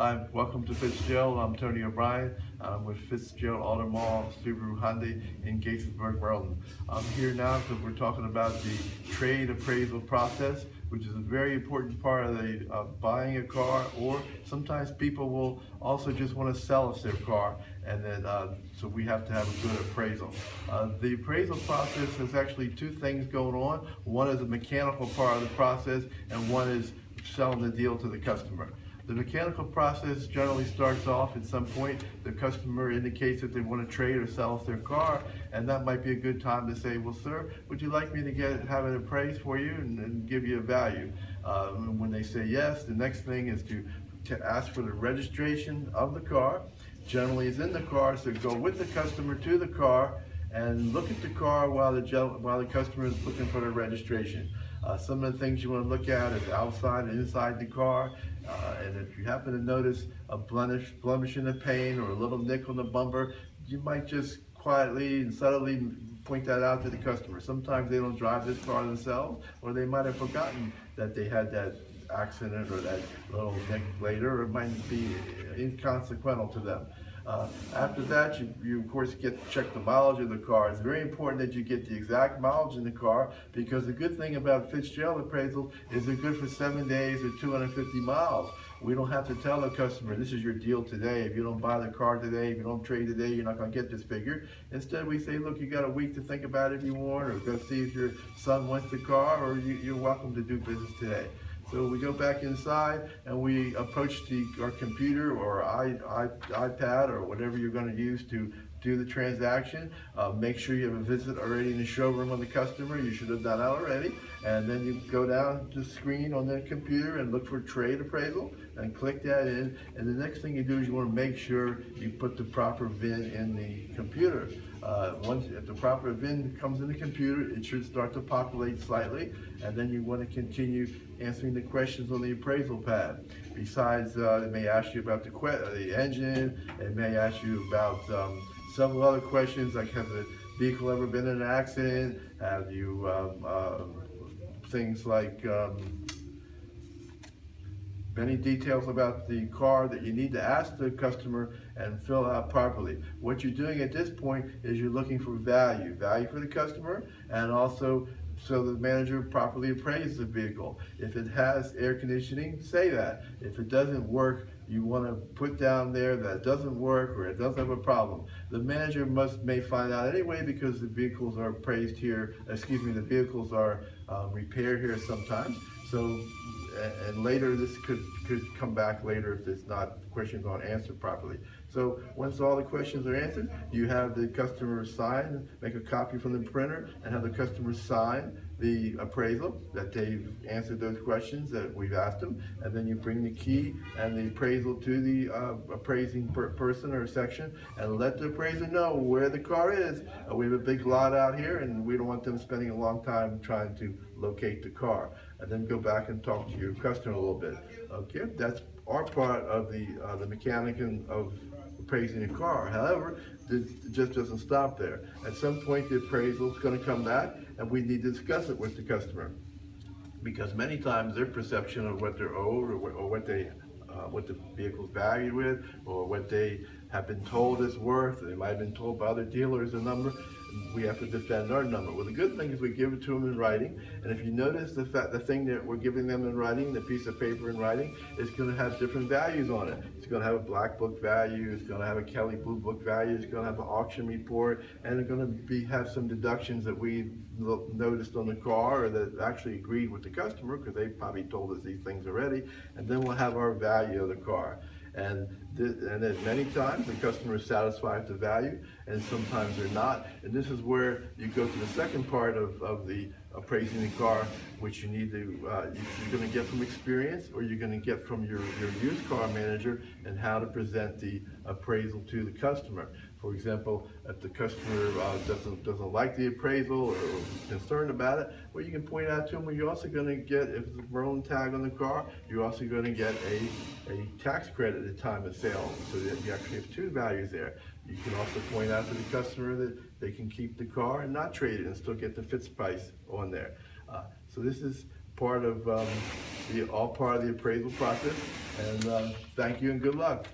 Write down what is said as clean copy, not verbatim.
Hi, welcome to Fitzgerald. I'm Tony O'Brien. I'm with Fitzgerald Automall Subaru Hyundai in Gaithersburg, Maryland. I'm here now because we're talking about the trade appraisal process, which is a very important part of the buying a car, or sometimes people will also just want to sell us their car, and then so we have to have a good appraisal. The appraisal process has actually two things going on. One is a mechanical part of the process, and one is selling the deal to the customer. The mechanical process generally starts off at some point. The customer indicates that they want to trade or sell us their car, and that might be a good time to say, well, sir, would you like me to have it appraised for you and give you a value? When they say yes, the next thing is to ask for the registration of the car. Generally it's in the car, so go with the customer to the car and look at the car while the customer is looking for the registration. Some of the things you want to look at is outside and inside the car, and if you happen to notice a blemish in the paint or a little nick on the bumper, you might just quietly and subtly point that out to the customer. Sometimes they don't drive this car themselves, or they might have forgotten that they had that accident or that little nick later, or it might be inconsequential to them. After that, you of course check the mileage of the car. It's very important that you get the exact mileage in the car, because the good thing about Fitzgerald appraisal is they're good for 7 days or 250 miles. We don't have to tell the customer, this is your deal today. If you don't buy the car today, if you don't trade today, you're not going to get this figure. Instead, we say, look, you got a week to think about it if you want, or go see if your son wants the car, or you're welcome to do business today. So we go back inside and we approach our computer or iPad or whatever you're going to use to do the transaction. Make sure you have a visit already in the showroom on the customer. You should have done that already. And then you go down the screen on the computer and look for trade appraisal and click that in. And the next thing you do is you want to make sure you put the proper VIN in the computer. If the proper VIN comes in the computer, it should start to populate slightly, and then you want to continue answering the questions on the appraisal pad. Besides, it may ask you about the engine, it may ask you about several other questions like, has the vehicle ever been in an accident? Have you, things like many details about the car that you need to ask the customer and fill out properly. What you're doing at this point is you're looking for value for the customer, and also so the manager properly appraises the vehicle. If it has air conditioning, say that. If it doesn't work, you want to put down there that it doesn't work or it doesn't have a problem. The manager may find out anyway, because the vehicles are appraised here, the vehicles are repaired here sometimes. So, and later this could come back later if it's not, questions aren't answered properly. So once all the questions are answered, you have the customer sign, make a copy from the printer, and have the customer sign the appraisal that they've answered those questions that we've asked them, and then you bring the key and the appraisal to the appraising person or section, and let the appraiser know where the car is. We have a big lot out here, and we don't want them spending a long time trying to locate the car. And then go back and talk to your customer a little bit. Okay, that's our part of the mechanic of appraising a car. However, it just doesn't stop there. At some point, the appraisal is going to come back, and we need to discuss it with the customer, because many times their perception of what they're owed, or what the vehicle's valued with, or what they have been told it's worth. They might have been told by other dealers a number. We have to defend our number. Well, the good thing is we give it to them in writing, and if you notice the thing that we're giving them in writing, the piece of paper in writing, is going to have different values on it. It's going to have a black book value, it's going to have a Kelly blue book value, it's going to have an auction report, and it's going to have some deductions that we noticed on the car, or that actually agreed with the customer, because they probably told us these things already, and then we'll have our value of the car. And then many times the customer is satisfied with the value, and sometimes they're not. And this is where you go to the second part of the appraising the car, which you need to, you're going to get from experience, or you're going to get from your used car manager, and how to present the appraisal to the customer. For example, if the customer doesn't like the appraisal or is concerned about it, well, you can point out to them, well, you're also going to get, if it's a rolling tag on the car, you're also going to get a tax credit at the time of sale, so that you actually have two values there. You can also point out to the customer that they can keep the car and not trade it and still get the fixed price on there. So this is part of all part of the appraisal process. And thank you and good luck.